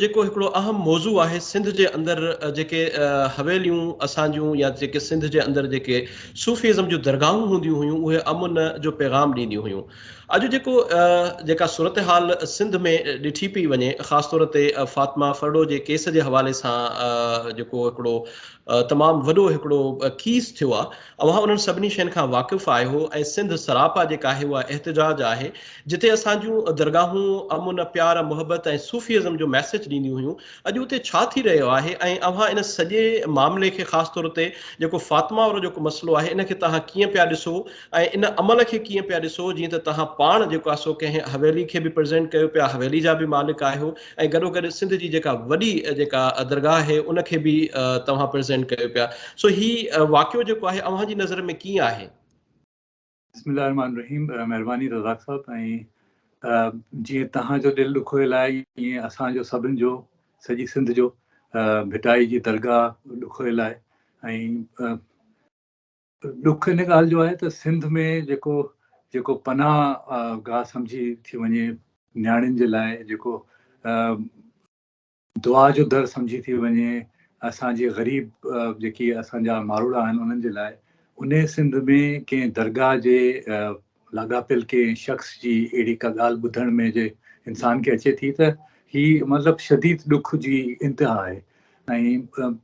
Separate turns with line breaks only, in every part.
जेको हिकिड़ो अहम मौज़ू आहे सिंध जे अंदरि जेके हवेलियूं असांजूं या जेके सिंध जे अंदरि जेके सूफ़ीज़म जूं दरगाहूं हूंदियूं हुयूं उहे अमुन जो पैगाम ॾींदियूं हुयूं। अॼु जेका सूरत हाल सिंध में ॾिठी पई वञे ख़ासि तौर ते फातिमा फरडो जे केस जे हवाले सां जेको हिकिड़ो तमामु वॾो हिकिड़ो खीस थियो आहे। अव्हां उन्हनि सभिनी शयुनि खां वाक़िफ़ु आहियो ऐं सिंध सरापा जेका आहे उहा एहतिजाज आहे जिते असांजूं दरगाहूं अमुन प्यार मुहबत ऐं सूफ़ीज़म जो मैसेज ॾींदियूं हुयूं। अॼु उते छा थी रहियो आहे ऐं अव्हां इन सॼे मामले खे ख़ासि तौर ते जेको फातिमा वारो जेको मसइलो आहे इन खे तव्हां कीअं पिया ॾिसो ऐं इन अमल खे कीअं पिया ॾिसो, जीअं त तव्हां पाण जेको आहे सो कंहिं हवेली खे बि प्रेज़ेंट कयो पिया, हवेली जा बि मालिक आहियो ऐं गॾोगॾु सिंध जी जेका वॾी जेका दरगाह आहे उनखे बि तव्हां प्रेज़ेंट कयो पिया। सो ही वाक़ियो जेको आहे अव्हां जी नज़र में कीअं आहे?
बिस्मिल्लाहिर्रहमानिर्रहीम। महिरबानी रज़ाक साहब। ऐं जीअं तव्हांजो दिलि ॾुखोयल आहे ईअं असांजो सभिनि जो सॼी सिंध जो भिटाई जी दरगाह ॾुखोयल आहे। ऐं ॾुख इन ॻाल्हि जो आहे त सिंध में जेको पनाह गाह सम्झी थी वञे नियाणियुनि जे लाइ, जेको दुआ जो दर सम्झी थी वञे असांजी ग़रीब जेकी असांजा मारूड़ा आहिनि उन्हनि जे लाइ, उन सिंध में कंहिं दरगाह जे लाॻापियल कंहिं शख़्स जी अहिड़ी का ॻाल्हि ॿुधण में जे इंसान खे अचे थी त ही मतिलबु शदीद ॾुख जी इंतिहा आहे। ऐं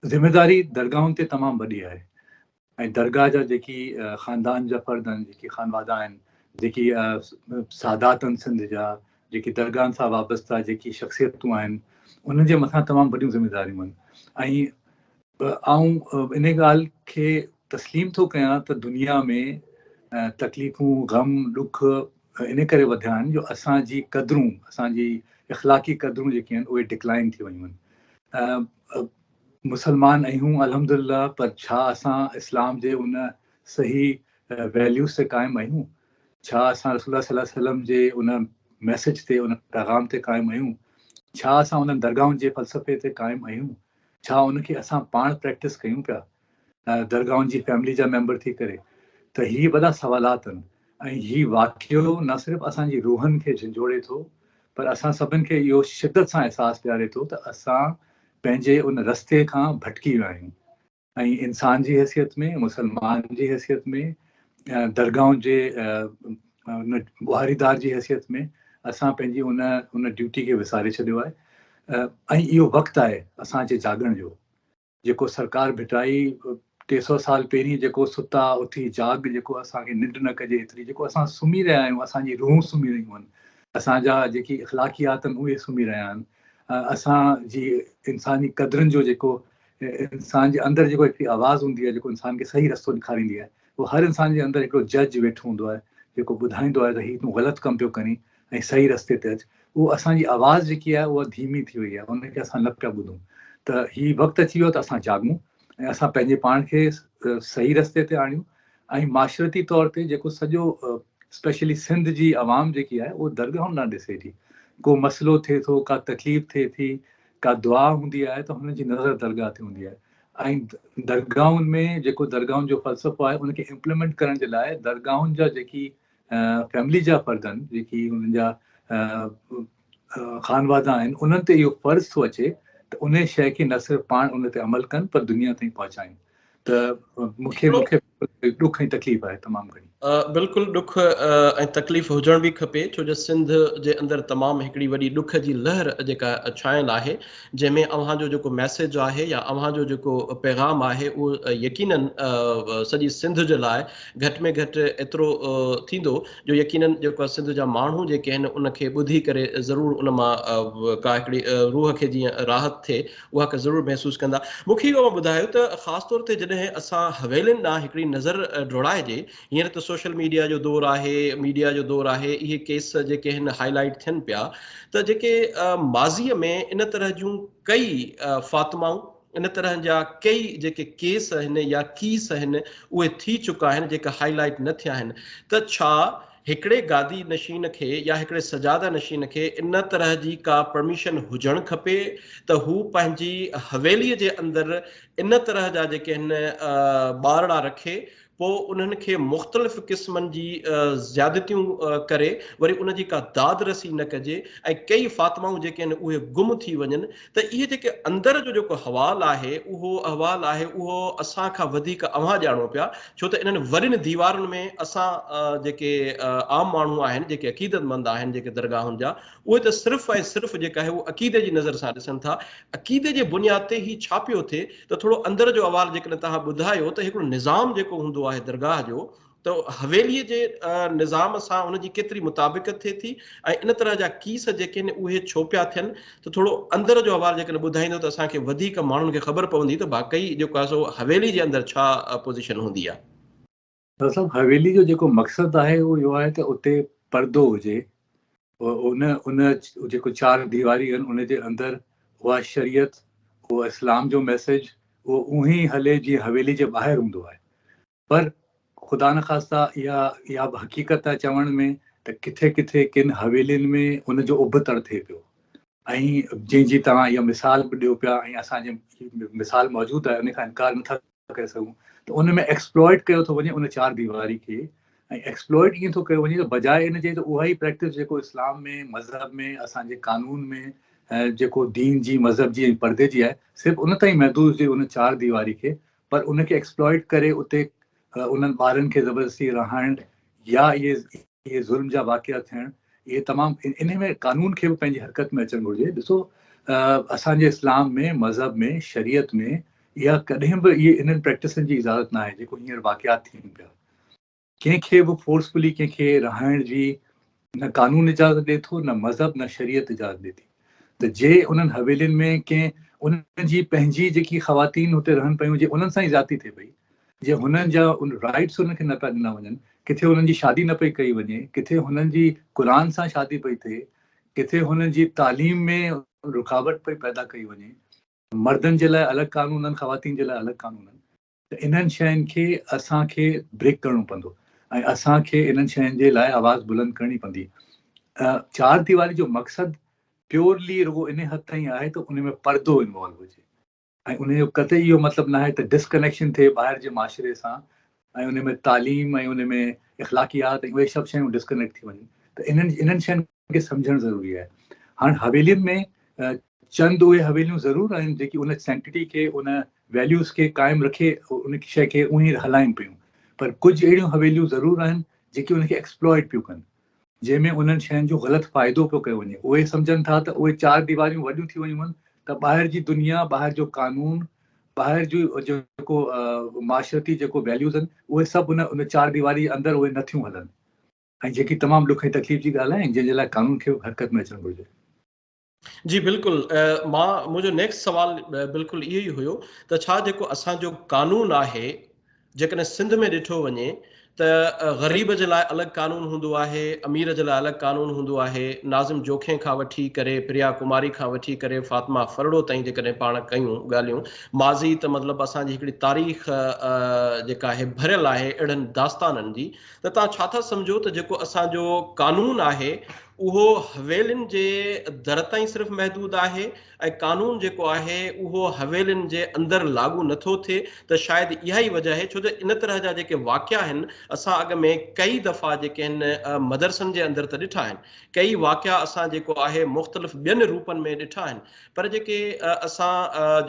ज़िमेदारी दरगाहुनि ते तमामु वॾी आहे। ऐं दरगाह जा जेकी ख़ानदान जा फ़र्द आहिनि, जेकी ख़ानवादा आहिनि, जेकी सादात आहिनि सिंध जा, जेकी दरगाहनि सां वाबस्ता जेकी शख़्सियतूं आहिनि, उन्हनि जे मथां तमामु वॾियूं ज़िमेदारियूं आहिनि। ऐं इन ॻाल्हि खे तस्लीम थो कयां त दुनिया में तकलीफ़ूं, ग़म, ॾुख इन करे वधिया आहिनि जो असांजी क़दरूं, असांजी इख़लाक़ी क़दरूं जेके आहिनि उहे डिक्लाइन थी वयूं आहिनि। मुसलमान आहियूं अल्हम्दुलिल्लाह, पर छा असां इस्लाम जे उन सही वैल्यूज़ ते क़ाइमु आहियूं? छा असां रसूलुल्लाह सल्लल्लाहु अलैहि वसल्लम जे उन मैसेज ते, उन पैगाम ते क़ाइमु आहियूं? छा असां उन्हनि दरगाहुनि जे फ़लसफ़े ते क़ाइमु आहियूं? छा उनखे असां पाण प्रैक्टिस कयूं पिया दरगाहुनि जी फैमिली जा मेंबर थी करे? त ही वॾा सवालात आहिनि। ऐं हीउ वाक़ियो न सिर्फ़ु असांजी रूहनि खे झंझोड़े थो, पर असां सभिनि खे इहो शिदत सां अहसासु ॾियारे थो त असां पंहिंजे उन रस्ते खां भटकी विया आहियूं। ऐं इंसान जी हैसियत में, मुसलमान जी हैसियत में, दरगाहुनि जे उन बुहारीदार जी हैसियत में असां पंहिंजी उन ड्यूटी खे विसारे छॾियो आहे। ऐं इहो वक़्तु आहे असांजे जाॻण जो। जेको सरकार भिटाई 300 साल पहिरीं जेको सुता उथी जाग, जेको असांखे निंड न कजे एतिरी, जेको असां सुम्ही रहिया आहियूं, असांजी रूह सुम्ही रहियूं आहिनि, असांजा जेकी इख़लाक़ियात आहिनि उहे सुम्ही रहिया आहिनि, असांजी इंसानी क़दरुनि जो जेको इंसान जे अंदरि जेको हिकिड़ी आवाज़ हूंदी आहे जेको इंसान खे सही रस्तो ॾेखारींदी आहे, उहो हर इंसान जे अंदरि हिकिड़ो जज वेठो हूंदो आहे जेको ॿुधाईंदो आहे त हीउ तूं ग़लति कमु पियो करीं ऐं सही रस्ते ते अचु। उहो असांजी आवाज़ जेकी आहे उहा धीमी थी वई आहे, उनखे असां न पिया ॿुधूं। त हीउ वक़्तु अची वियो त असां जाॻूं ऐं असां पंहिंजे पाण खे सही रस्ते ते आणियूं। ऐं माशरती तौर ते जेको सॼो स्पेशली सिंध जी आवाम जेकी आहे उहो दरगाहुनि न ॾिसे थी। को मसइलो थिए थो, का तकलीफ़ थिए थी, का दुआ हूंदी आहे त हुनजी नज़र दरगाह ते हूंदी आहे। ऐं दरगाहुनि में जेको दरगाहुनि जो फ़लसफ़ो आहे उनखे इम्प्लीमेंट करण जे लाइ दरगाहुनि जा जेकी फैमिली जा फ़र्द आहिनि, जेकी हुननि जा ख़ानवादा आहिनि, उन्हनि ते इहो फ़र्ज़ु थो अचे त उन शइ खे न सिर्फ़ु पाण उन ते अमल कनि पर दुनिया ताईं पहुचाइनि। त मूंखे ॾुख ऐं तकलीफ़ आहे तमामु घणी।
बिल्कुलु ॾुख ऐं तकलीफ़ हुजण बि खपे, छो जो सिंध जे अंदरि तमामु हिकिड़ी वॾी ॾुख जी लहर जेका छायल आहे, जंहिंमें अव्हांजो जेको मैसेज आहे या अव्हांजो जेको पैगाम आहे उहो यकीनन सॼी सिंध जे लाइ घटि में घटि एतिरो थींदो जो यकीनन जेको सिंध जा माण्हू जेके आहिनि उनखे ॿुधी करे ज़रूरु उन मां का हिकिड़ी रूह खे जीअं राहत थिए उहा ज़रूरु महसूसु कंदा। मूंखे इहो ॿुधायो त ख़ासि तौर ते जॾहिं असां हवेलियुनि ॾांहुं हिकिड़ी नज़र दौड़ाइजे, हींअर त सोशल मीडिया जो दौरु आहे, मीडिया जो दौरु आहे, इहे केस जेके आहिनि हाईलाइट थियनि पिया त जेके माज़ीअ में इन तरह जूं कई फातिमाऊं, इन तरह जा कई जेके केस आहिनि या कीस आहिनि उहे थी चुका आहिनि जेका हाईलाइट न थिया आहिनि। त छा हिकिड़े गादी नशीन खे या हिकिड़े सजादा नशीन खे इन तरह जी का परमिशन हुजणु खपे त हू पंहिंजी हवेलीअ जे अंदरि इन तरह जा जेके आहिनि ॿारड़ा रखे, पोइ उन्हनि खे मुख़्तलिफ़ क़िस्मनि जी ज़्यादतियूं करे वरी उन जी का दाद रसी न कजे ऐं कई फ़ातिमाऊं जेके आहिनि उहे गुम थी वञनि, त इहे जेके अंदरि जो जेको अहवालु आहे उहो असां खां वधीक अव्हां ॼाणो पिया, छो त इन्हनि वॾियुनि दीवारुनि में असां जेके आम माण्हू आहिनि, जेके अक़ीदतमंद आहिनि, जेके दरगाहुनि जा, उहे त सिर्फ़ु ऐं सिर्फ़ु जेका आहे उहा अक़ीदे जी नज़र सां ॾिसनि था। अक़ीदे जे बुनियाद ते ई छा पियो थिए त थोरो अंदरि जो अहवालु जेकॾहिं तव्हां ॿुधायो त हिकिड़ो निज़ाम जेको हूंदो आहे दरगाह जो, त हवेलीअ जे निज़ाम सां उनजी केतिरी मुताबिक़त थिए थी ऐं इन तरह जा कीस जेके आहिनि उहे छो पिया थियनि, त थोरो अंदरि जो अहवालु जेकॾहिं ॿुधाईंदो त असांखे वधीक माण्हुनि खे ख़बर पवंदी त वाक़ई जेको आहे सो हवेली जे अंदरि छा पोज़ीशन हूंदी आहे।
दरअसल हवेली जो जेको मक़सदु आहे उहो इहो आहे त उते परदो हुजे, उन उन जेको चार दीवारी आहिनि उन जे अंदरि उहा शरीयत, उहो इस्लाम जो मैसेज उहो उहो ई हले जीअं हवेली जे ॿाहिरि हूंदो आहे। पर ख़ुदा न ख़ास्ता इहा हक़ीक़त आहे चवण में त किथे किथे किन हवेलियुनि में उनजो उबतड़ थिए पियो, ऐं जंहिंजी तव्हां इहा मिसाल बि ॾियो पिया ऐं असांजे मिसाल मौजूदु आहे, उन खां इनकार नथा करे सघूं, त उन में एक्सप्लॉइट कयो थो वञे उन चार दीवारी खे। ऐं एक्सप्लॉइट ईअं थो कयो वञे त बजाए इन जे त उहा ई प्रैक्टिस जेको इस्लाम में, मज़हब में, असांजे कानून में, जेको दीन जी, मज़हब जी ऐं परदे जी आहे, सिर्फ़ु उन ताईं महदूद हुजे उन चार दीवारी खे, पर उनखे एक्सप्लॉइट करे उते उन्हनि ॿारनि खे ज़बरदस्ती रहण या इहे ज़ुल्म जा वाक़िया थियण, इहे तमामु इन में कानून खे बि पंहिंजी हरकत में अचणु घुरिजे। ॾिसो, असांजे इस्लाम में, मज़हब में, शरीयत में इहा कॾहिं बि इहे इन्हनि प्रैक्टिसनि जी इजाज़त न आहे जेको हींअर वाक़ियात थियनि पिया। कंहिंखे बि फोर्सफुली कंहिंखे रहण जी न कानून इजाज़त ॾिए थो, न मज़हब, न शरीयत इजाज़त ॾिए थी। त जे उन्हनि हवेलियुनि में कंहिं उन्हनि जी पंहिंजी जेकी ख़वातीन हुते रहनि पियूं, जे उन्हनि सां ई ज़्यादती थिए पई, जे हुननि जा उन राइट्स उनखे न पिया ॾिना वञनि, किथे हुननि जी शादी न पई कई वञे, किथे हुननि जी क़ुर सां शादी पई थिए, किथे हुननि जी तालीम में रुकावट पई पैदा कई वञे, मर्दनि जे लाइ अलॻि कानून आहिनि, ख़वातीन जे लाइ अलॻि कानून आहिनि, त इन्हनि शयुनि खे असांखे ब्रेक करिणो पवंदो ऐं असांखे इन्हनि शयुनि जे लाइ आवाज़ बुलंद करणी पवंदी। चार दीवारी जो मक़सदु प्योरली रुगो इन हद ताईं आहे त उन में परदो इन्वॉल्व हुजे, ऐं उनजो कतई इहो मतिलबु न आहे त डिस्कनेक्शन थिए ॿाहिरि जे माशरे सां, ऐं उन में तालीम ऐं उन में इख़लाक़ियात ऐं उहे सभु शयूं डिस्कनेक्ट थी वञनि। त इन्हनि शयुनि खे सम्झणु ज़रूरी आहे। हाणे हवेलियुनि में चंद उहे हवेलियूं ज़रूरु आहिनि जेकी उन सेंटिटी खे, उन वैल्यूज़ खे क़ाइमु रखे उन शइ खे उअं ई हलाइनि पियूं, पर कुझु अहिड़ियूं हवेलियूं ज़रूरु आहिनि जेके उनखे एक्सप्लॉइट पियूं कनि, जंहिंमें उन्हनि शयुनि जो ग़लति फ़ाइदो पियो कयो वञे। उहे सम्झनि था त उहे चार दीवारियूं वॾियूं थी वयूं आहिनि त ॿाहिरि जी दुनिया, ॿाहिरि जो कानून, ॿाहिरि जो जेको माशरती जेको वैल्यूज़ आहिनि, उहे सभु उन चार दीवारी अंदरि उहे नथियूं हलनि, ऐं जेकी तमामु ॾुख ऐं तकलीफ़ जी ॻाल्हि आहे, जंहिंजे लाइ कानून खे हरकत में अचणु घुरिजे।
जी बिल्कुलु, मुंहिंजो नेक्स्ट सवाल बिल्कुलु इहो ई हुयो त छा जेको असांजो कानून आहे, जेकॾहिं सिंध में ॾिठो वञे त ग़रीब जे लाइ अलॻि कानून हूंदो आहे, अमीर जे लाइ अलॻि कानून हूंदो आहे, नाज़िम जोखे खां वठी करे, प्रिया कुमारी खां वठी करे, फातिमा फरड़ो ताईं जेकॾहिं पाण कयूं ॻाल्हियूं, माज़ी त मतिलबु असांजी हिकिड़ी तारीख़ जेका आहे भरियल आहे अहिड़नि दास्ताननि जी, त तव्हां छा था सम्झो त जेको असांजो कानून आहे उहो हवेलियुनि जे दर ताईं सिर्फ़ु महदूद आहे ऐं कानून जेको आहे उहो हवेलियुनि जे अंदरि लागू नथो थिए, त शायदि इहा ई वजह आहे, छो जो इन तरह जा जेके वाक़िया आहिनि असां अॻ में कई दफ़ा जेके आहिनि मदरसनि जे अंदरि त ॾिठा आहिनि, कई वाक़िया असां जेको आहे मुख़्तलिफ़ ॿियनि रूपनि में ॾिठा आहिनि, पर जेके असां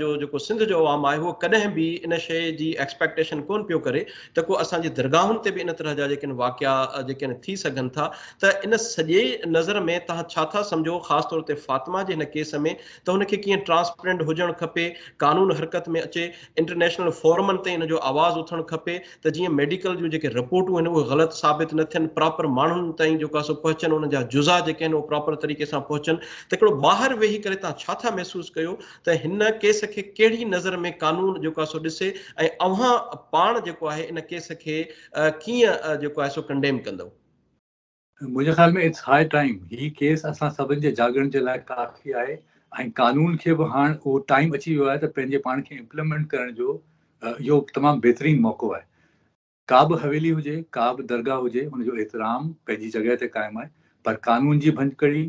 जो जेको सिंध जो अवाम आहे उहो कॾहिं बि इन शइ जी एक्सपेक्टेशन कोन पियो करे त को असांजी दरगाहुनि ते बि इन तरह जा जेके आहिनि वाक़िया जेके आहिनि थी सघनि था। त इन सॼे नज़र में तव्हां छा था सम्झो, ख़ासि तौर ते फातिमा जे हिन केस में, त हुनखे कीअं ट्रांसपेरेंट हुजणु खपे, कानून हरकत में अचे, इंटरनेशनल फोरमनि ते हिन जो आवाज़ उथणु खपे त जीअं मेडिकल जूं जेके रिपोर्टूं आहिनि उहे ग़लति साबित न थियनि, प्रॉपर माण्हुनि ताईं जेको आहे सो पहुचनि, उन जा जुज़ा जेके आहिनि उहे प्रॉपर तरीक़े सां पहुचनि। त हिकिड़ो ॿाहिरि वेही करे तव्हां छा था महसूसु कयो त हिन केस खे कहिड़ी नज़र में कानून जेको आहे सो ॾिसे, ऐं अव्हां पाण जेको आहे इन केस खे कीअं जेको आहे सो कंडेम कंदव?
मुंहिंजे ख़्याल में इट्स हाई टाइम, ही केस असां सभिनि जे जागरण जे लाइ काफ़ी आहे, ऐं कानून खे बि हाणे उहो टाइम अची वियो आहे त पंहिंजे पाण खे इम्प्लीमेंट करण जो इहो तमामु बहितरीनु मौक़ो आहे। का बि हवेली हुजे, का बि दरगाह हुजे, हुनजो एतिराम पंहिंजी जॻह ते क़ाइमु आहे, पर कानून जी भंजकड़ी,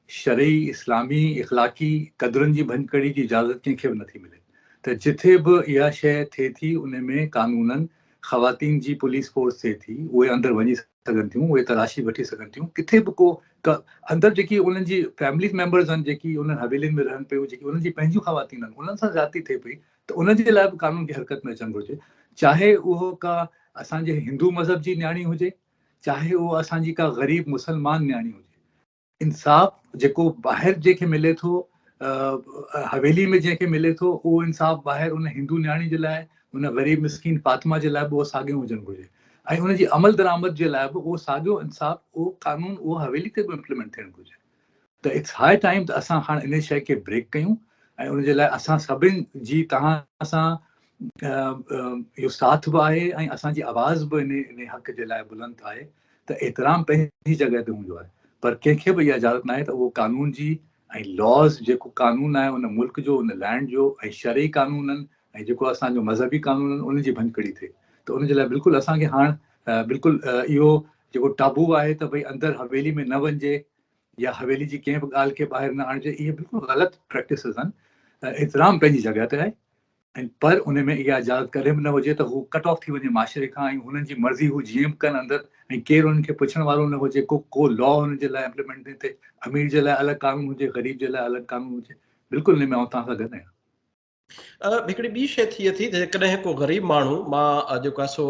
शरई, इस्लामी, इख़लाक़ी क़दरुनि जी भंजकड़ी जी इजाज़त कंहिंखे बि नथी मिले। त जिथे बि इहा शइ थिए थी उन में कानूननि ख़वातीन जी पुलिस फोर्स थिए थी, उहे अंदरि वञी सघनि थियूं, उहे तलाशी वठी सघनि थियूं, किथे बि को अंदरि जेकी उन्हनि जी फैमिली मेंबर्स आहिनि, जेकी उन्हनि हवेलियुनि में रहनि पियूं, जेकी उन्हनि जी पंहिंजूं ख़वातीन आहिनि, उन्हनि सां ज़्यादती थिए पई, त उन्हनि जे लाइ बि कानून खे हरकत में अचणु घुरिजे। चाहे उहो का असांजे हिंदू मज़हब जी न्याणी हुजे, चाहे उहो असांजी का ग़रीब मुसलमान न्याणी हुजे, इंसाफ़ जेको ॿाहिरि जंहिंखे मिले थो, हवेली में जंहिंखे मिले थो, उहो इंसाफ़ ॿाहिरि उन हिंदू न्याणी जे लाइ, उन ग़रीब मिसकिन फातिमा जे लाइ बि उहो साॻियो हुजणु घुरिजे, ऐं उनजी अमल दरामद जे लाइ बि उहो साॻियो इंसाफ़, उहो कानून, उहो हवेली ते बि इम्प्लीमेंट थियणु घुरिजे। त इट्स हाई टाइम त असां हाणे इन शइ खे ब्रेक कयूं, ऐं उनजे लाइ असां सभिनि जी तव्हां सां इहो साथ बि आहे, ऐं असांजी आवाज़ बि इन हक़ जे लाइ बुलंद आहे। त एतिराम पंहिंजी जॻह ते हूंदो आहे, पर कंहिंखे बि इहा इजाज़त न आहे त उहो कानून जी ऐं लॉज़, जेको कानून आहे उन मुल्क जो, उन लैंड जो, ऐं शरई कानून आहिनि, ऐं जेको असांजो मज़हबी कानून आहिनि, उनजी भञकड़ी थिए। त उनजे लाइ बिल्कुलु असांखे हाणे बिल्कुलु इहो जेको टाबू आहे त भई अंदरि हवेली में न वञिजे, या हवेली जी कंहिं बि ॻाल्हि खे ॿाहिरि न आणिजे, इहे बिल्कुलु ग़लति प्रैक्टिसिस आहिनि। एतिराम पंहिंजी जॻह ते आहे, ऐं पर उन में इहा इजाज़त कॾहिं बि न हुजे त हू कट ऑफ थी वञे माशरे खां, ऐं हुननि जी मर्ज़ी हू जीअं बि कनि अंदरि, ऐं केरु उन्हनि खे पुछण वारो न हुजे, को लॉ हुननि जे लाइ इम्प्लीमेंट न थिए, अमीर जे लाइ अलॻि कानून हुजे, ग़रीब जे लाइ अलॻि कानून हुजे। बिल्कुलु इन में आउं तव्हां सां गॾु आहियां।
हिकिड़ी ॿी शइ थिए थी, जेकॾहिं को ग़रीब माण्हू, मां जेको आहे सो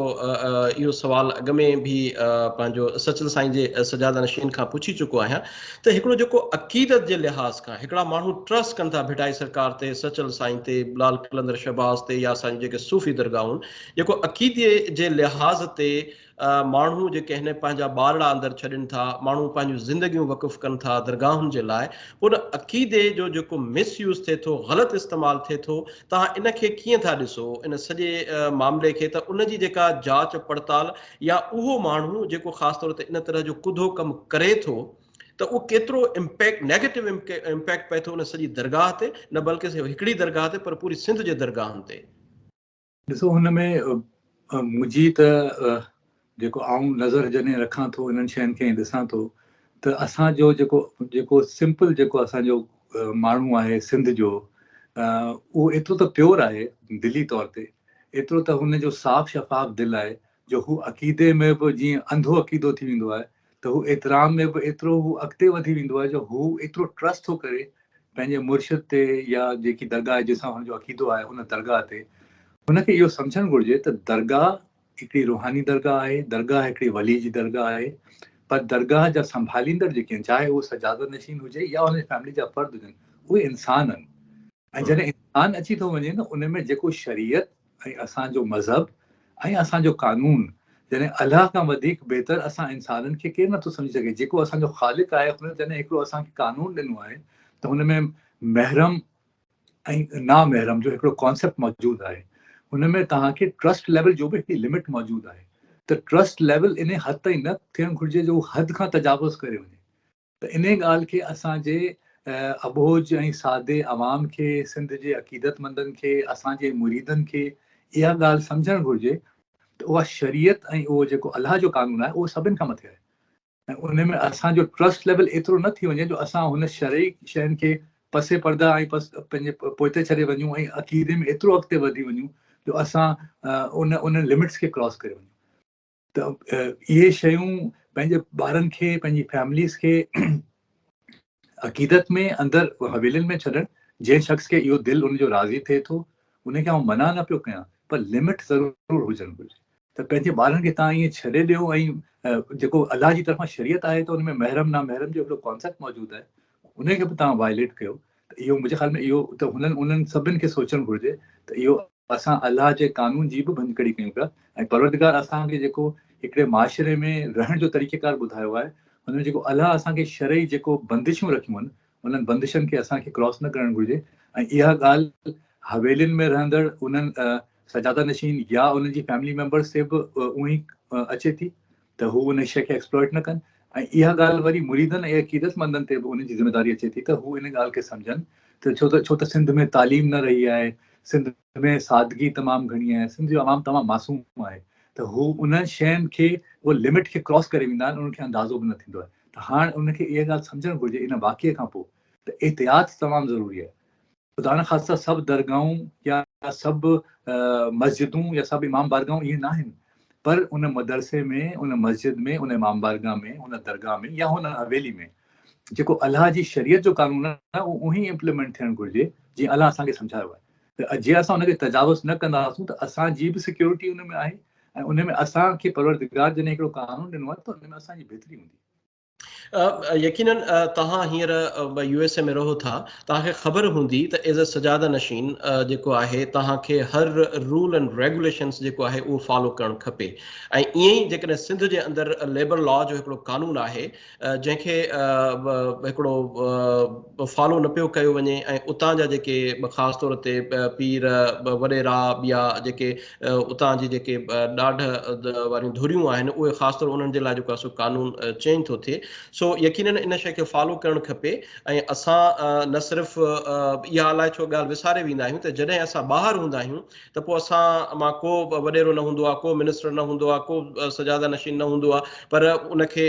इहो सुवालु अॻ में बि पंहिंजो सचल साईं जे सजादा नशीन खां पुछी चुको आहियां, त हिकिड़ो जेको अक़ीदत जे लिहाज़ खां हिकिड़ा माण्हू ट्रस्ट कनि था भिटाई सरकार ते, सचल साईं ते, लाल कलंदर शहबाज़ ते, या असांजी जेके सूफ़ी दरगाहूं, जेको अक़ीदे जे लिहाज़ ते माण्हू जेके आहिनि पंहिंजा ॿारड़ा अंदरि छॾनि था, माण्हू पंहिंजूं ज़िंदगियूं वक़ुफ़ कनि था दरगाहुनि जे लाइ, उन अक़ीदे जो जेको मिसयूज़ थिए थो, ग़लति इस्तेमालु थिए थो, तव्हां इन खे कीअं था ॾिसो, इन सॼे मामले खे, त उनजी जेका जांच पड़ताल, या उहो माण्हू जेको ख़ासि तौर ते इन तरह जो कुधो कमु करे थो, त उहो केतिरो इम्पैक्ट, नेगेटिव इम्पैक्ट पए थो उन सॼी दरगाह ते, न बल्कि सिर्फ़ु हिकिड़ी दरगाह ते, पर पूरी सिंध जे दरगाहनि ते?
ॾिसो, हुन में मुंहिंजी त जेको आऊं नज़र जॾहिं रखां थो इन्हनि शयुनि खे ऐं ॾिसां थो, त असांजो जेको सिंपल जेको असांजो माण्हू आहे सिंध जो, उहो एतिरो त प्योर आहे दिली तौर ते, एतिरो त हुनजो साफ़ शफ़ाफ़ दिलि आहे, जो हू अक़ीदे में बि जीअं अंधो अक़ीदो थी वेंदो आहे, त हू एतिराम में बि एतिरो हू अॻिते वधी वेंदो आहे, जो हू एतिरो ट्रस्ट थो करे पंहिंजे मुर्शिद ते, या जेकी दरगाह जंहिंसां हुनजो अक़ीदो आहे उन दरगाह ते। हुनखे इहो सम्झणु घुरिजे त दरगाह हिकिड़ी रूहानी दरगाह आहे, दरगाह हिकिड़ी वली जी दरगाह आहे, पर दरगाह जा संभालींदड़ जेके आहिनि, चाहे उहो सजादत नशीन हुजे या हुनजी फैमिली जा फ़र्द हुजनि, उहे इंसान आहिनि। ऐं जॾहिं इंसान अची थो वञे न, उन में जेको शरीयत ऐं असांजो मज़हब ऐं असांजो कानून, जॾहिं अलाह खां वधीक बहितर असां इंसाननि खे केरु नथो सम्झी सघे। जेको असांजो ख़ालिक आहे, हुन जॾहिं हिकिड़ो असांखे कानून ॾिनो आहे, त हुन में महरम ऐं ना महरम जो हिकिड़ो कॉन्सेप्ट मौजूदु आहे। हुन में तव्हांखे ट्रस्ट लेवल जो बि हिकिड़ी लिमिट मौजूदु आहे। त ट्रस्ट लेवल इन हद ताईं न थियणु घुरिजे जो हद खां तजावुज़ करे वञे। त इन ॻाल्हि खे असांजे अबोज ऐं सादे अवाम खे, सिंध जे अक़ीदतमंदनि खे, असांजे मुरीदनि खे इहा ॻाल्हि सम्झणु घुरिजे त उहा शरीयत ऐं उहो जेको अलाह जो कानून आहे, उहो सभिनि खां मथे आहे। ऐं उन में असांजो ट्रस्ट लेवल एतिरो न थी वञे जो असां हुन शरई शयुनि खे पसे पर्दा ऐं पंहिंजे पोइते छॾे वञूं, ऐं अक़ीदे में एतिरो अॻिते वधी वञूं जो असां उन लिमिट्स खे क्रॉस करे वञूं। त इहे शयूं पंहिंजे ॿारनि खे, पंहिंजी फैमिलीज़ खे अक़ीदत में अंदरि हवेलियुनि में छॾणु, जंहिं शख़्स खे इहो दिलि उनजो राज़ी थिए थो, उनखे आउं मना न पियो कयां, पर लिमिट ज़रूरु हुजणु घुरिजे। त पंहिंजे ॿारनि खे तव्हां ईअं छॾे ॾियो, ऐं जेको अलाह जी तरफ़ां शरीयत आहे, त उन में महरम ना महरम जो हिकिड़ो कॉन्सेप्ट मौजूदु आहे, उनखे बि तव्हां वायलेट कयो। त इहो मुंहिंजे ख़्याल में इहो त उन्हनि सभिनि खे सोचणु घुरिजे त इहो असां अलाह जे कानून जी बि भञकड़ी कयूं पिया। ऐं परवरदिगार असांखे जेको हिकिड़े माशरे में रहण जो तरीक़ेकार ॿुधायो आहे, हुन में जेको अलाह असांखे शरई जेको बंदिशूं रखियूं आहिनि, उन्हनि बंदिशनि खे असांखे क्रॉस न करणु घुरिजे। ऐं इहा ॻाल्हि हवेलियुनि में रहंदड़ उन्हनि सजादा नशीन या उन्हनि जी फैमिली मेंबर्स ते बि उहो ई अचे थी, त हू उन शइ खे एक्सप्लॉइट न कनि। ऐं इहा ॻाल्हि वरी मुरीदनि ऐं अक़ीदतमंदनि ते बि उन्हनि जी ज़िमेदारी अचे थी त हू इन ॻाल्हि खे सम्झनि। त छो त सिंध में तालीम न रही आहे, सिंध में सादगी तमामु घणी आहे, सिंध जो अवाम तमामु मासूम आहे, त हू उन शयुनि खे, उहो लिमिट खे क्रॉस करे वेंदा आहिनि, उनखे अंदाज़ो बि न थींदो आहे। त हाणे उनखे इहा ॻाल्हि सम्झणु घुरिजे इन वाक़िए खां पोइ त एहतियात तमामु ज़रूरी आहे। ख़ुदा न ख़ासिता सभु दरगाहूं या सभु मस्जिदूं या सभु इमाम बारगाहूं इहे न आहिनि। पर उन मदरसे में, उन मस्जिद में, उन इमाम बारगाह में, उन दरगाह में या हुन हवेली में जेको अलाह जी शरीयत जो कानून आहे उहो उही इम्प्लीमेंट थियणु घुरिजे जीअं अलाह असांखे सम्झायो आहे। त जीअं असां हुनखे तजावुज़ न कंदासीं त असांजी बि सिक्योरिटी हुन में आहे ऐं उन में असांखे परवरदिगार जॾहिं हिकिड़ो कानून ॾिनो आहे त हुन में असांजी बहितरी हूंदी।
यकीनन तव्हां हींअर USA में रहो था, तव्हांखे ख़बर हूंदी त एज़ अ सजादा नशीन जेको आहे तव्हांखे हर रूल एंड रेगुलेशन्स जेको आहे उहो फॉलो करणु खपे। ऐं ईअं ई जेकॾहिं सिंध जे अंदरि लेबर लॉ जो हिकिड़ो कानून आहे जंहिंखे हिकिड़ो फॉलो न पियो कयो वञे ऐं उतां जा जेके ख़ासि तौर ते पीर वॾेरा ॿिया जेके उतां जी जेके ॾाढ वारियूं धुरियूं आहिनि उहे ख़ासि तौर उन्हनि जे लाइ जेको आहे सो कानून चेंज थो थिए। सो यकीनन इन शइ खे फॉलो करणु खपे। ऐं असां न सिर्फ़ु इहा अलाए छो ॻाल्हि विसारे वेंदा आहियूं त जॾहिं असां ॿाहिरि हूंदा आहियूं त पोइ असां मां को वॾेरो न हूंदो आहे, को मिनिस्टर न हूंदो आहे, को सजादा नशीन न हूंदो आहे, पर उनखे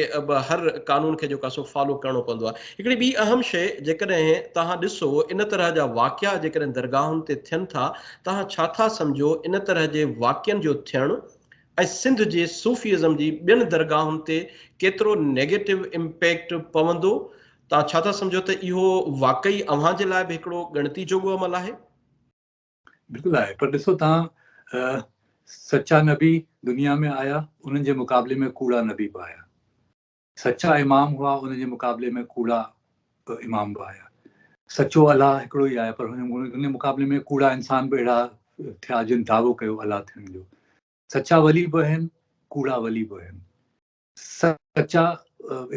हर कानून खे जेको आहे सो फॉलो करिणो पवंदो आहे। हिकिड़ी ॿी अहम शइ, जेकॾहिं तव्हां ॾिसो इन तरह जा वाक़िया जेकॾहिं दरगाहुनि ते थियनि था, तव्हां छा था सम्झो इन तरह जे वाक़ियनि जो थियणु ऐं सिंध जे सूफ़ीज़म जी ॿियनि दरगाहुनि ते केतिरो नेगेटिव इम्पैक्ट पवंदो? तव्हां छा था सम्झो त इहो वाक़ई अव्हां जे लाइ बि हिकिड़ो ॻणती जोॻो अमल आहे?
बिल्कुलु आहे, पर ॾिसो तव्हां सचा नबी दुनिया में आया, उन्हनि जे मुक़ाबले में कूड़ा नबी बि आया। सचा इमाम हुआ, उन्हनि जे मुक़ाबले में कूड़ा इमाम बि आया। सचो अलाह हिकिड़ो ई आहे, पर हुन मुक़ाबले में कूड़ा इंसान बि अहिड़ा थिया जिन दावो कयो अलाह थियण जो। सचा वली बि आहिनि, कूड़ा वली बि आहिनि। सचा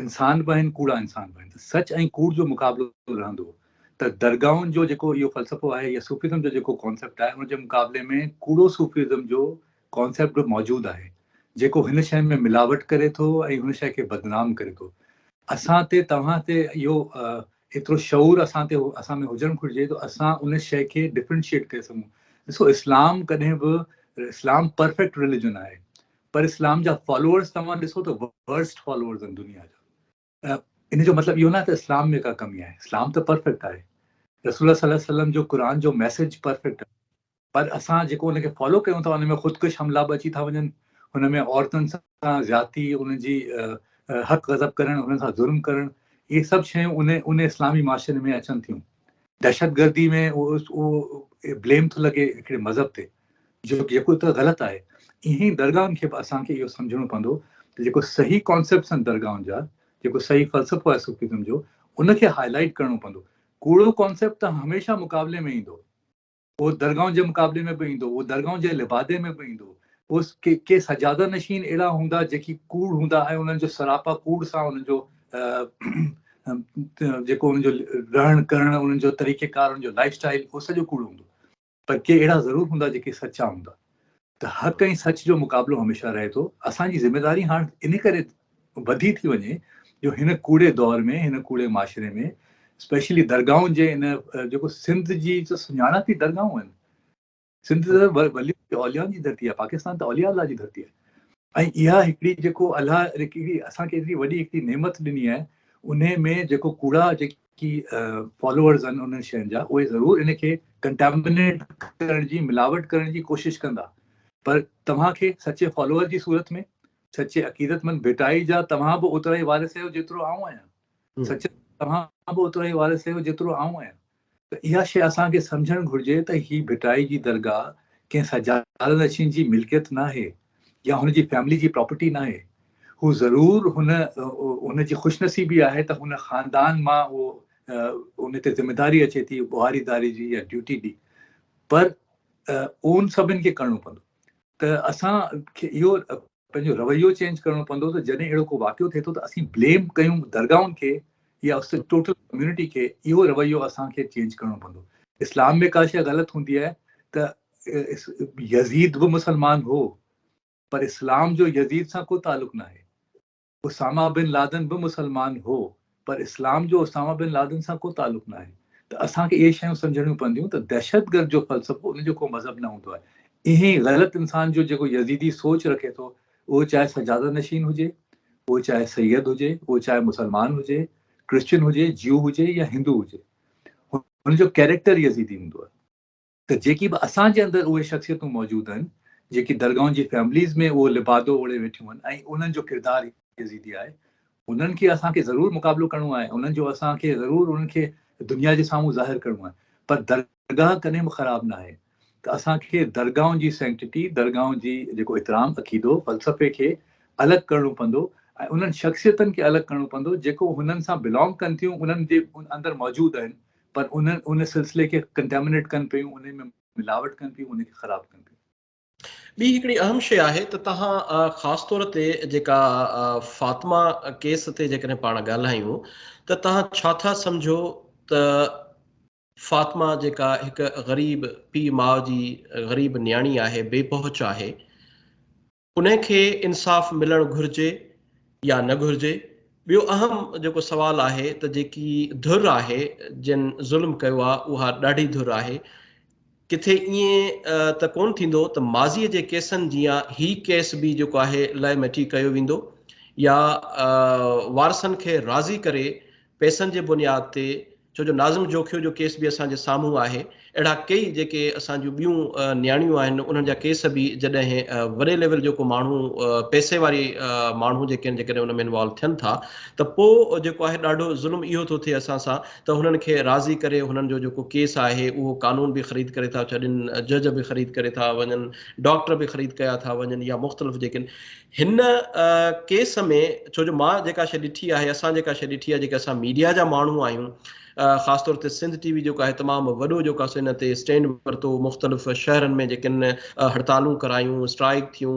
इंसान बि आहिनि, कूड़ा इंसान बि आहिनि। सच ऐं कूड़ जो मुक़ाबिलो रहंदो। त दरगाहुनि जो जेको इहो फ़लसफ़ो आहे या सूफ़ीज़म जो जेको कॉन्सेप्ट आहे, उनजे मुक़ाबले में कूड़ो सूफ़ीज़म जो कॉन्सेप्ट बि मौजूदु आहे, जेको हिन शइ में मिलावट करे थो ऐं हुन शइ खे बदनाम करे थो। असां ते, तव्हां ते इहो एतिरो शऊर असां में हुजणु घुरिजे त असां उन शइ खे डिफ्रेंशिएट करे सघूं। ॾिसो, इस्लाम कॾहिं बि, इस्लाम परफेक्ट रिलीजन आहे, पर इस्लाम जा फॉलोअर्स तव्हां ॾिसो त वर्स्ट फॉलोअर्स आहिनि दुनिया जा। इन जो मतिलबु इहो न त इस्लाम में का कमी आहे, इस्लाम त परफेक्ट आहे। रसूल सल्लल्लाहु अलैहि वसल्लम जो क़ुर जो मैसेज परफेक्ट आहे, पर असां जेको उनखे फॉलो कयूं था उन में ख़ुदकुश हमला बि अची था वञनि। हुन में औरतुनि सां ज़्यादती, उनजी हक़ गज़ब करणु, हुननि सां ज़ुल्म करणु, इहे सभु शयूं उन इस्लामी माशरे में अचनि थियूं। दहशतगर्दी में उहो ब्लेम थो लॻे हिकिड़े मज़हब ते, जेको त ग़लति आहे। ईअं ई दरगाहुनि खे बि असांखे इहो सम्झणो पवंदो त जेको सही कॉन्सेप्ट्स आहिनि दरगाहुनि जा, जेको सही फ़लसफ़ो आहे सूफ़ीज़म जो, उनखे हाईलाइट करिणो पवंदो। कूड़ो कॉन्सेप्ट त हमेशह मुक़ाबले में ईंदो, उहो दरगाहुनि जे मुक़ाबले में बि ईंदो, उहो दरगाहुनि जे लिबादे में बि ईंदो। उहो के सजादा नशीन अहिड़ा हूंदा जेकी कूड़ हूंदा ऐं उन्हनि जो सरापा कूड़ सां उन्हनि जो जेको उन्हनि जो रहण करण, उन्हनि जो तरीक़ेकार, उन्हनि जो लाइफ स्टाइल, उहो सॼो कूड़ हूंदो। पर के अहिड़ा ज़रूरु हूंदा जेके सचा हूंदा। त हक़ ऐं सच जो मुक़ाबिलो हमेशह रहे थो। असांजी ज़िम्मेदारी हाणे इन करे वधी थी वञे जो हिन कूड़े दौर में, हिन कूड़े माशरे में, स्पेशली दरगाहुनि जे इन जेको सिंध जी सुञाणप ई दरगाहूं आहिनि। सिंध त वली औलियाउनि जी धरती आहे, पाकिस्तान त औलिया अल्लाह जी धरती आहे। ऐं इहा हिकिड़ी जेको अलाह हिकिड़ी असांखे एतिरी वॾी हिकिड़ी नेमत ॾिनी आहे, उन में जेको कूड़ा जेकी फॉलोअर्स आहिनि उन्हनि शयुनि जा, उहे ज़रूरु इनखे कंटेमिनेट करण जी, मिलावट करण जी कोशिशि कंदा। पर तव्हांखे सचे फॉलोअर जी सूरत में, सचे अक़ीदतमंद भेटाई जा तव्हां बि ओतिरा ई वारिस आहियो जेतिरो आऊं आहियां। सचे तव्हां बि ओतिरा ई वारिस आहियो जेतिरो आऊं आहियां। त इहा शइ असांखे सम्झणु घुरिजे त ही भिटाई जी दरगाह कंहिं सजादा नशीन जी मिल्कियत न आहे या हुनजी फैमिली जी प्रॉपर्टी न आहे। हू ज़रूरु हुनजी ख़ुशनसीबी आहे त हुन ख़ानदान मां उहो उन ते ज़िमेदारी अचे थी बुहारीदारी जी या ड्यूटी जी, पर ओन सभिनि खे करिणो पवंदो। त असांखे इहो पंहिंजो रवैयो चेंज करिणो पवंदो त जॾहिं अहिड़ो को वाक़ियो थिए थो त असीं ब्लेम कयूं दरगाहुनि खे या उस टोटल कम्युनिटी खे, इहो रवैयो असांखे चेंज करिणो पवंदो। इस्लाम में का शइ ग़लति हूंदी आहे त यज़ीद बि मुस्लमान हो, पर इस्लाम जो यज़ीद सां को ताल्लुक़ न आहे। उसामा बिन लादन बि मुस्लमान हो, पर इस्लाम जो उसामा बिन लादन सां को ताल्लुक़ न आहे। त असांखे इहे शयूं सम्झणियूं पवंदियूं त दहशतगर्द जो फ़लसफ़ो उनजो को मज़हब न हूंदो आहे। इहे ग़लति इंसान जो जेको यज़ीदी सोच रखे थो, उहो चाहे सजादा नशीन हुजे, उहो चाहे सैयद हुजे, उहो चाहे मुसलमान हुजे, क्रिश्चियन हुजे, ज्यू हुजे या हिंदू हुजे, हुनजो कैरेक्टर यज़ीदी हूंदो आहे। त जेकी बि असांजे अंदरि उहे शख़्सियतूं मौजूदु आहिनि, जेकी दरगाहुनि जी फैमिलीज़ में उहो लिबादो ओढ़े वेठियूं आहिनि ऐं उन्हनि जो किरदारु यज़ीदी आहे, उन्हनि खे असांखे ज़रूरु मुक़ाबिलो करिणो आहे, उन्हनि जो असांखे ज़रूरु उन्हनि खे दुनिया जे साम्हूं ज़ाहिर करिणो आहे, पर दरगाह कॾहिं बि ख़राबु न आहे। त असांखे दरगाहुनि जी सेंटिटी, दरगाहुनि जी जेको इतराम अक़ीदो फ़लसफ़े खे अलॻि करिणो पवंदो ऐं उन्हनि शख़्सियतनि खे अलॻि करिणो पवंदो जेको हुननि सां बिलोंग कनि थियूं, उन्हनि जे अंदरि मौजूदु आहिनि, पर उन सिलसिले खे कंटेमिनेट कनि पियूं, उन में मिलावट कनि पियूं, उनखे ख़राबु कनि पियूं।
ॿी हिकिड़ी अहम शइ आहे त तव्हां ख़ासि तौर ते जेका फ़ातिमा केस ते जेकॾहिं पाण ॻाल्हायूं त तव्हां छा था सम्झो त फ़ातिमा जेका हिकु ग़रीब पीउ माउ जी ग़रीब न्याणी आहे, बेपहुच आहे, उनखे इंसाफ़ मिलणु घुरिजे या न घुरिजे? ॿियो अहम जेको सुवाल आहे त जेकी धुर आहे जिन ज़ुल्म कयो आहे उहा ॾाढी धुर आहे। किथे ईअं त कोन थींदो त माज़ीअ जे केसनि जीअं ही केस बि जेको आहे लय मटी कयो वेंदो या वारसनि खे राज़ी करे पैसनि जे बुनियाद ते, छो जो नाज़िम जोखियो जो केस बि असांजे साम्हूं आहे, अहिड़ा कई जेके असांजूं ॿियूं न्याणियूं आहिनि उन्हनि जा केस बि जॾहिं वॾे लेवल जेको माण्हू पैसे वारी माण्हू जेके आहिनि जेकॾहिं उन में इन्वॉल्व थियनि था त पोइ जेको आहे ॾाढो ज़ुल्म इहो थो थिए असां सां त हुननि खे राज़ी करे हुननि जो जेको केस आहे उहो कानून बि ख़रीद करे था छॾनि, जज बि ख़रीद करे था वञनि, डॉक्टर बि ख़रीद कया था वञनि या मुख़्तलिफ़ जेके हिन केस में, छो जो मां जेका शइ ॾिठी आहे, असां जेका शइ ॾिठी आहे, जेके असां मीडिया जा माण्हू आहियूं, ख़ासि तौर ते सिंध टीवी जेको आहे तमामु वॾो जेको आहे हिन ते स्टैंड वरितो, मुख़्तलिफ़ शहरनि में जेकिन हड़तालूं करायूं, स्ट्राइक थियूं,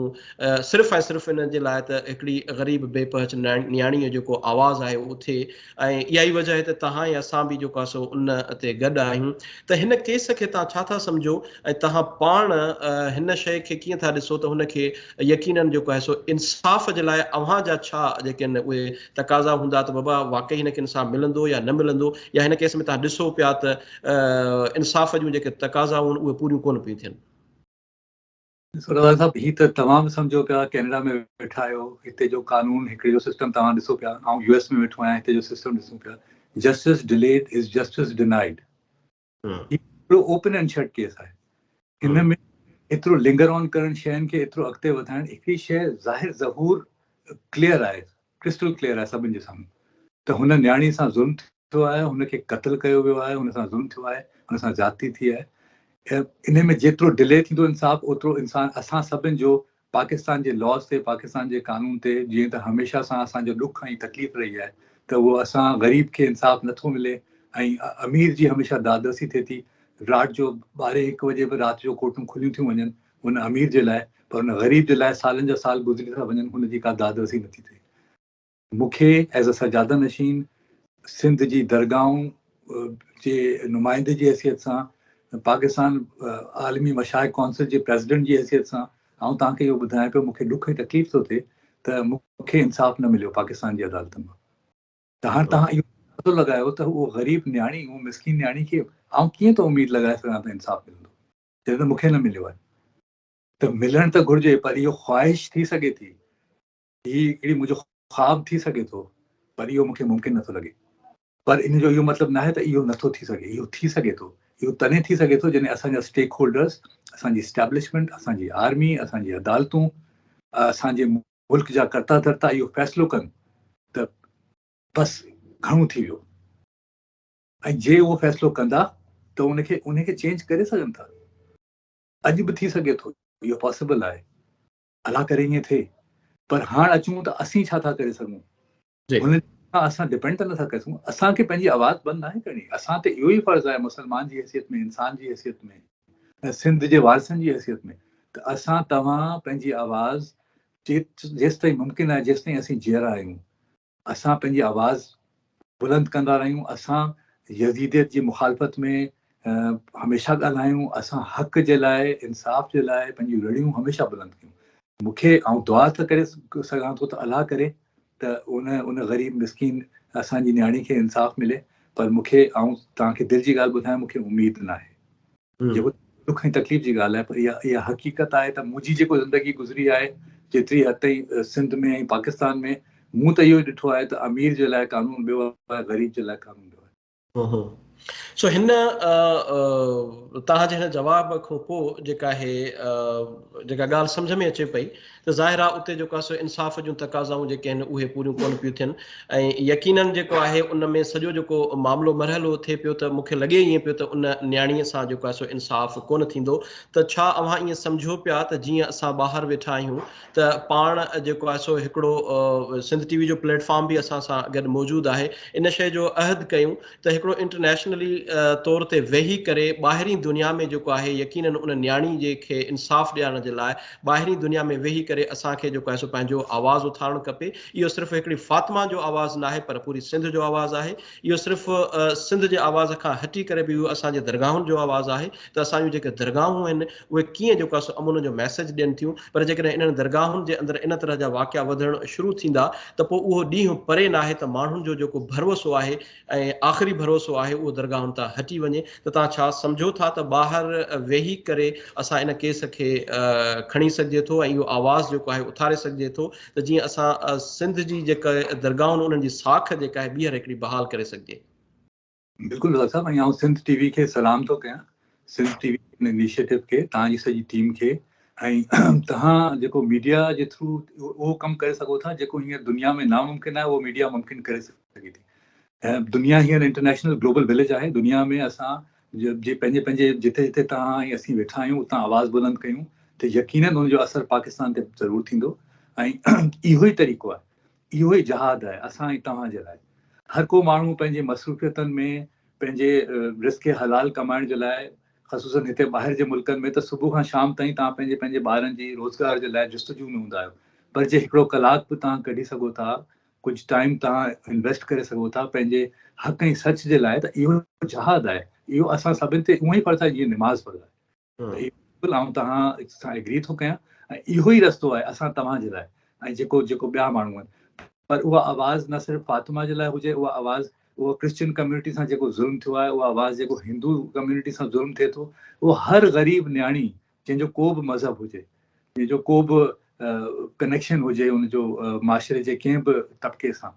सिर्फ़ु ऐं सिर्फ़ु इन जे लाइ त हिकिड़ी ग़रीब बेपहच न्याणीअ जेको आवाज़ु आहे उहो थिए, ऐं इहा ई वजह आहे त तव्हां ऐं असां बि जेको आहे सो उन ते गॾु आहियूं। त हिन केस खे तव्हां छा था सम्झो ऐं तव्हां पाण हिन शइ खे कीअं था ॾिसो त हुनखे यकीनन जेको आहे सो इंसाफ़ जे लाइ अव्हां जा छा जेके आहिनि उहे तक़ाज़ा हूंदा त बाबा वाक़ई हिनखे इंसाफ़ मिलंदो या न मिलंदो, या हिन केस में तव्हां ॾिसो पिया त इंसाफ़ जूं जेके तक़ाज़ा आहिनि उहे पूरियूं कोन पियूं थियनि?
रज़ा साहब, ही त तमामु सम्झो पिया कैनेडा में वेठा आहियो, हिते जो कानून हिकिड़े जो सिस्टम तव्हां ॾिसो पिया, ऐं यूएस में वेठो आहियां, हिते जो सिस्टम ॾिसूं पिया, justice delayed is justice denied. हिकिड़ो ओपन एंड शट केस आहे, हिन में एतिरो लिंगर ऑन करण शयुनि खे एतिरो अॻिते वधाइण, हिकिड़ी शइ ज़ाहिर ज़हूर क्लियर आहे, क्रिस्टल क्लियर आहे सभिनि जे साम्हूं त हुन न्याणी सां ज़ुल्म थियो आहे, हुनखे क़त्ल कयो वियो आहे, हुन सां ज़ुल्म थियो आहे, हुन सां ज़्यादती थी आहे। इन में जेतिरो डिले थींदो इंसाफ़, ओतिरो इंसान असां सभिनि जो पाकिस्तान जे लॉस ते, पाकिस्तान जे कानून ते, जीअं त हमेशह सां असांजो ॾुख ऐं तकलीफ़ रही आहे त उहो असां ग़रीब खे इंसाफ़ नथो मिले ऐं अमीर जी हमेशह दादरसी थिए थी। राति जो 12-1 बजे बि राति जो कोर्टूं खुलियूं थियूं वञनि हुन अमीर जे लाइ, पर हुन ग़रीब जे लाइ सालनि जा साल गुज़री था वञनि, हुनजी का दादरसी नथी थिए। मूंखे एज़ अ सजादा नशीन सिंध जी दरगाहूं जे नुमाइंदे जी हैसियत सां, पाकिस्तान आलमी मशाइख काउंसिल जे प्रेसिडेंट जी हैसियत सां आउं तव्हांखे इहो ॿुधायां पियो, मूंखे ॾुख ऐं तकलीफ़ थो थिए त मूंखे इंसाफ़ न मिलियो पाकिस्तान जी अदालतुनि मां। त हाणे तव्हां इहो पतो लॻायो त उहो ग़रीब न्याणी, उहो मिसकिन न्याणी खे आउं कीअं थो उमेदु लॻाए सघां त इंसाफ़ मिलंदो, जॾहिं त मूंखे न मिलियो आहे। त मिलणु त घुरिजे, पर इहो ख़्वाहिश थी सघे थी, हीअ हिकिड़ी मुंहिंजो ख़्वाबु थी सघे थो, पर इहो मूंखे मुमकिन नथो लॻे। पर इन जो इहो मतिलबु न आहे त इहो नथो थी सघे, इहो थी सघे थो। इहो तॾहिं थी सघे थो जॾहिं असांजा स्टेक होल्डर्स, असांजी एस्टेब्लिशमेंट, असांजी आर्मी, असांजी अदालतूं, असांजे मुल्क जा कर्ता धर्ता इहो फ़ैसिलो कनि त बसि घणो थी वियो, ऐं जे उहो फ़ैसिलो कंदा त उनखे चेंज करे सघनि था। अॼु बि थी सघे थो, इहो पॉसिबल आहे, अला करे ईअं थिए। पर हाणे अचूं त असीं छा था करे सघूं, हुन असां डिपेंड त नथा करे सघूं। असांखे पंहिंजी आवाज़ बंदि नाहे करणी, असां ते इहो ई फ़र्ज़ु आहे मुस्लमान जी हैसियत में, इंसान जी हैसियत में, ऐं सिंध जे वारसनि जी हैसियत में, त असां तव्हां पंहिंजी आवाज़ जेसि ताईं मुमकिन आहे, जेसि ताईं असीं जीअरा आहियूं, असां पंहिंजी आवाज़ बुलंद कंदा रहियूं। असां यज़ीदियत जी मुखालफ़त में हमेशह ॻाल्हायूं, असां हक़ जे लाइ, इंसाफ़ जे लाइ पंहिंजी रड़ियूं हमेशह बुलंद कयूं। मूंखे आउं दुआ त करे सघां थो त अलाह करे त उन ग़रीब मिसकीन असांजी न्याणी खे इंसाफ़ मिले, पर मूंखे, आउं तव्हांखे दिलि जी ॻाल्हि ॿुधायां, मूंखे उमेद न आहे। जेको दुख ऐं तकलीफ़ जी ॻाल्हि आहे, पर इहा हक़ीक़त आहे त मुंहिंजी जेको ज़िंदगी गुज़री आहे जेतिरी हद ताईं सिंध में ऐं पाकिस्तान में, मूं त इहो ई ॾिठो आहे त अमीर जे लाइ कानून ॿियो आहे, ग़रीब जे लाइ कानून ॿियो आहे।
सो हिन तव्हांजे हिन जवाब खां पोइ जेका आहे जेका ॻाल्हि सम्झ में अचे पई त ज़ाहिर आहे उते जेको आहे सो इंसाफ़ जूं तक़ाज़ाऊं जेके आहिनि उहे पूरियूं कोन पियूं थियनि ऐं यकीननि जेको आहे उन में सॼो जेको मामिलो मरहलो थिए पियो त मूंखे लॻे ईअं पियो त उन न्याणीअ सां जेको आहे सो इंसाफ़ कोन थींदो त छा अव्हां ईअं सम्झो पिया त जीअं असां ॿाहिरि वेठा आहियूं त पाण जेको आहे सो हिकिड़ो सिंध टीवी जो प्लेटफॉर्म बि असां सां गॾु मौजूदु आहे इन शइ जो अहद कयूं त हिकिड़ो इंटरनेशनली तौर ते वेही करे ॿाहिरीं दुनिया में जेको आहे यकीननि उन न्याणी जे खे इंसाफ़ ॾियारण जे लाइ ॿाहिरीं दुनिया में वेही करे असांखे जेको आहे सो पंहिंजो आवाज़ु उथारणु खपे इहो सिर्फ़ु हिकिड़ी फ़ातिमा जो आवाज़ु न आहे पर पूरी सिंध जो आवाज़ु आहे इहो सिर्फ़ु सिंध जे आवाज़ खां हटी करे बि असांजे दरगाहुनि जो आवाज़ु आहे त असांजूं जेके दरगाहूं आहिनि उहे कीअं जेको आहे सो अमन जो मैसेज ॾियनि थियूं पर जेकॾहिं इन्हनि दरगाहुनि जे अंदरि इन तरह जा वाक़िया वधणु शुरू थींदा त पोइ उहो ॾींहुं परे न आहे त माण्हुनि जो जेको भरोसो आहे ऐं आख़िरी भरोसो आहे उहो दरगाहुनि तां हटी वञे त तव्हां छा सम्झो था त ॿाहिरि वेही करे असां इन केस खे खणी सघिजे थो ऐं इहो आवाज़ु जेको आहे उथारे सघिजे थो त जीअं असां सिंध जी जेका दरगाहुनि उन्हनि जी साख जेका आहे ॿीहर हिकिड़ी बहाल करे सघिजे।
बिल्कुलु दादा साहब, ऐं सिंध टीवी खे सलाम थो कयां, सिंध टीवी इनिशिएटिव खे, तव्हांजी सॼी टीम खे, ऐं तव्हां जेको मीडिया जे थ्रू उहो कमु करे सघो था जेको हींअर दुनिया में नामुमकिन आहे उहो मीडिया मुमकिन करे सघे थी। ऐं दुनिया हींअर इंटरनेशनल ग्लोबल विलेज आहे। दुनिया में असां जे पंहिंजे पंहिंजे जिथे जिथे तव्हां ऐं असीं वेठा आहियूं उतां आवाज़ बुलंद कयूं त यकीननि हुनजो असरु पाकिस्तान ते ज़रूरु थींदो। ऐं इहो ई तरीक़ो आहे, इहो ई जहाद आहे असां ऐं तव्हां जे लाइ। हर को माण्हू पंहिंजे मसरूफ़ियतनि में पंहिंजे रिस्क हलाल कमाइण जे लाइ, ख़ुसूसन हिते ॿाहिरि जे मुल्कनि में त सुबुह खां शाम ताईं तव्हां पंहिंजे पंहिंजे ॿारनि जी रोज़गार जे लाइ जुस्तजू में हूंदा आहियो, पर जे हिकिड़ो कलाक बि तव्हां कढी सघो था, कुझु टाइम तव्हां इन्वेस्ट करे सघो था पंहिंजे हक़ ऐं सच जे लाइ, त इहो जहाद आहे। इहो असां सभिनि ते उहो ई पढ़ंदा जीअं निमाज़ पढ़ंदा त बिल्कुलु आउं तव्हां सां एग्री थो कयां ऐं इहो ई रस्तो आहे असां तव्हां जे लाइ ऐं जेको जेको ॿिया माण्हू आहिनि। पर उहा आवाज़ न सिर्फ़ु फातिमा जे लाइ हुजे, उहा आवाज़ उहो क्रिश्चियन कम्यूनिटी सां जेको ज़ुल्म थियो आहे, उहा आवाज़ जेको हिंदू कम्यूनिटी सां ज़ुल्म थिए थो, उहो हर ग़रीब न्याणी जंहिंजो को बि मज़हब हुजे, जंहिंजो को बि कनेक्शन हुजे उनजो माशरे जे कंहिं बि तबिके सां,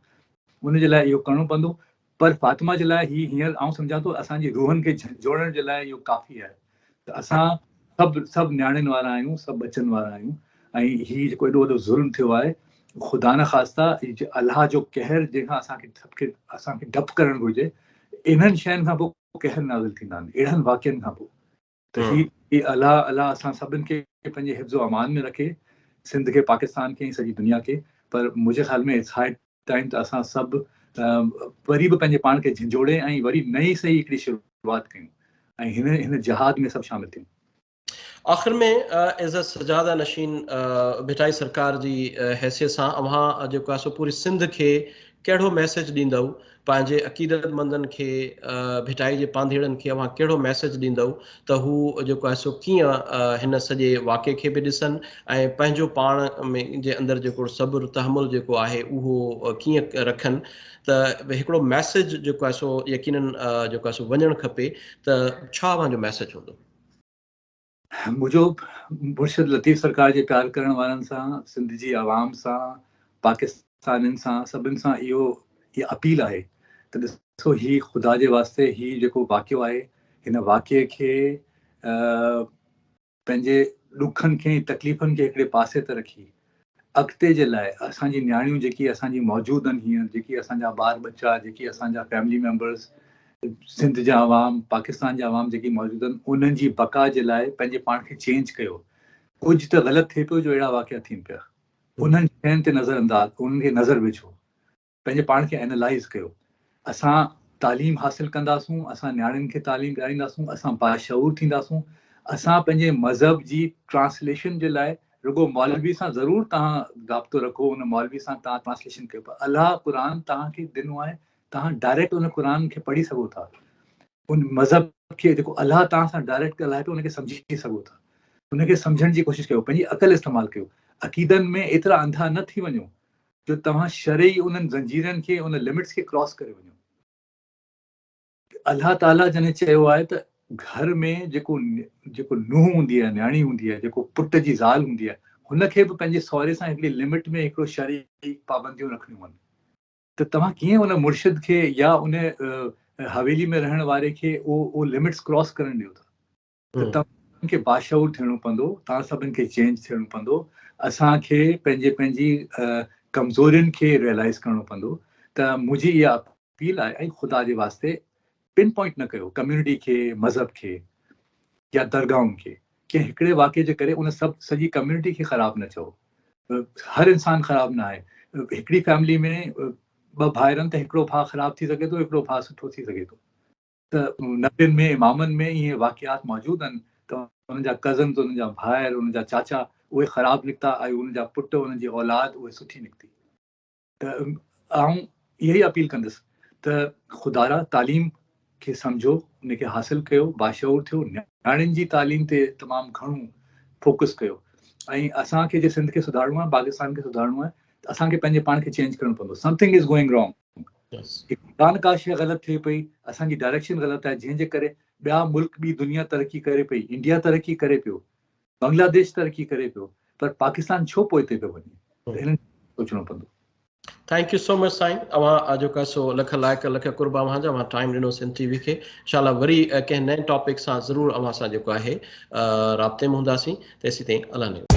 उनजे लाइ इहो करिणो पवंदो। पर फातिमा जे लाइ हींअर आउं सम्झां थो असांजी रूहनि खे जोड़ण जे लाइ इहो काफ़ी आहे त असां सभु न्याणियुनि वारा आहियूं, सभु बचनि वारा आहियूं। ऐं हीउ जेको एॾो वॾो ज़ुल्म थियो आहे, ख़ुदा न ख़ास्ता अलाह जो कहर जंहिंखां असांखे डपु करणु घुरिजे, इन्हनि शयुनि खां पोइ कहर नाज़िल थींदा आहिनि, अहिड़नि वाक्यनि खां पोइ। त ही अलाह असां सभिनि खे पंहिंजे हिफ़्ज़ो अमान में रखे, सिंध खे, पाकिस्तान खे, सॼी दुनिया खे। पर मुंहिंजे ख़्याल में इट्स हाई टाइम त असां सभु वरी बि पंहिंजे पाण खे झंझोड़े ऐं वरी नई सही हिकिड़ी शुरूआति कयूं ऐं हिन जहाद में सभु शामिल थियूं।
आख़िर में एज़ अ सजादा नशीन भिटाई सरकार जी हैसियत सां अव्हां जेको आहे सो पूरी सिंध खे कहिड़ो मैसेज ॾींदव, पंहिंजे अक़ीदतमंदनि खे, भिटाई जे पांधीड़नि खे अव्हां कहिड़ो मैसेज ॾींदव त हू जेको आहे सो कीअं हिन सॼे वाक़े खे बि ॾिसनि ऐं पंहिंजो पाण में जे अंदरि जेको सब्र तहमुल जेको आहे उहो कीअं रखनि, त हिकिड़ो मैसेज जेको आहे सो यकीननि जेको आहे सो वञणु खपे, त छा अव्हांजो मैसेज हूंदो?
मुंहिंजो मुर्शिद लतीफ़ सरकार जे प्यार करण वारनि सां, सिंध जी आवाम सां, पाकिस्तानियुनि सां, सभिनि सां इहा अपील आहे त ॾिसो, ही ख़ुदा जे वास्ते ही जेको वाक़ियो आहे, हिन वाक़िए खे पंहिंजे ॾुखनि खे, तकलीफ़ुनि खे हिकिड़े पासे ते रखी अॻिते जे लाइ असांजी न्याणियूं जेकी असांजी मौजूदु आहिनि हींअर, जेकी असांजा ॿार बच्चा, जेकी असांजा फैमिली मेंबर्स, सिंध जा आवाम, पाकिस्तान जा आवाम जेकी मौजूदु आहिनि, उन्हनि जी बका जे लाइ पंहिंजे पाण खे चेंज कयो। कुझु त ग़लति थिए पियो जो अहिड़ा वाक़िया थियनि पिया, उन्हनि शयुनि ते नज़रअंदाज़, उन्हनि खे नज़र विझो, पंहिंजे पाण खे एनालाइज़ कयो। असां तालीम हासिलु कंदासूं, असां न्याणियुनि खे तालीम ॾियारींदासूं, असां बाशऊर थींदासूं, असां पंहिंजे मज़हब जी ट्रांसलेशन जे लाइ रुगो मौलवी सां ज़रूरु तव्हां राब्तो रखो, उन मौलवी सां तव्हां ट्रांसलेशन कयो, पर अलाह क़ुर तव्हांखे ॾिनो आहे, तव्हां डायरेक्ट उन क़ुर खे पढ़ी सघो था, उन मज़हब खे जेको अलाह तव्हां सां डायरेक्ट ॻाल्हाए पियो उनखे सम्झी सघो था, उनखे सम्झण जी कोशिशि कयो, पंहिंजी अक़ल इस्तेमालु कयो। अक़ीदनि में एतिरा अंधा न थी वञो जो तव्हां शरई उन्हनि ज़ंजीरनि खे, उन लिमिट्स खे क्रॉस करे वञो। अलाह ताला जॾहिं चयो आहे त घर में जेको नुंहुं हूंदी आहे, न्याणी हूंदी आहे, जेको पुट जी ज़ाल हूंदी आहे, हुनखे बि पंहिंजे सहुरे सां हिकिड़ी लिमिट में हिकिड़ो शरई पाबंदियूं रखणियूं आहिनि। त तव्हां कीअं उन मुर्शिद खे या उन हवेली में रहण वारे खे उहो लिमिट्स क्रॉस करण ॾियो था। त
हम्म,
तव्हां खे बाशऊर थियणो पवंदो, तव्हां सभिनि खे चेंज थियणो पवंदो, असांखे पंहिंजी कमज़ोरियुनि खे रियलाइज़ करणो पवंदो। त मुंहिंजी इहा अपील आहे, ऐं ख़ुदा जे वास्ते पिन पॉइंट न कयो कम्युनिटी खे, मज़हब खे या दरगाहुनि खे, कंहिं हिकिड़े वाक़े जे करे उन सॼी कम्युनिटी खे ख़राबु न चओ। हर इंसानु ख़राबु न आहे। हिकिड़ी फैमिली में ॿ भाउर आहिनि त हिकिड़ो भाउ ख़राबु थी सघे थो, हिकिड़ो भाउ सुठो थी सघे थो। त नबियुनि में, इमामनि में इहे वाक़ियात मौजूदु आहिनि। त उन्हनि जा कज़न्स, उन्हनि जा भाउर, उन्हनि जा चाचा उहे ख़राबु निकिता, ऐं उन्हनि जा पुट, उन्हनि जी औलाद उहे सुठी निकिती। त आउं इहा ई अपील कंदुसि त ख़ुदारा तालीम खे सम्झो, उनखे हासिलु कयो, बाशऊर थियो, नियाणियुनि जी तालीम ते तमामु घणो फोकस कयो। ऐं असांखे जे सिंध खे सुधारणो आहे, पाकिस्तान खे सुधारणो आहे, त असांखे पंहिंजे पाण खे चेंज करणो पवंदो। Something is going wrong.
yes.
का शइ ग़लति थिए पई, असांजी डायरेक्शन ग़लति आहे, जंहिंजे करे ॿिया मुल्क, ॿी दुनिया तरक़ी करे पई, इंडिया तरक़ी करे पियो, बांग्लादेश तरक़ी करे पियो, पर पाकिस्तान छो पोइते पियो वञे? त हिननि सोचणो पवंदो।
थैंक यू सो मच साईं। अवां जेको आहे सो लख लाइक़, लख कुर्बा अवां जा। अवां टाइम ॾिनो सिंध टीवी खे। इंशाल्लाह वरी कंहिं नए टॉपिक सां ज़रूरु अवां सां जेको आहे राब्ते में हूंदासीं। तेसीं ताईं अल्लाह ने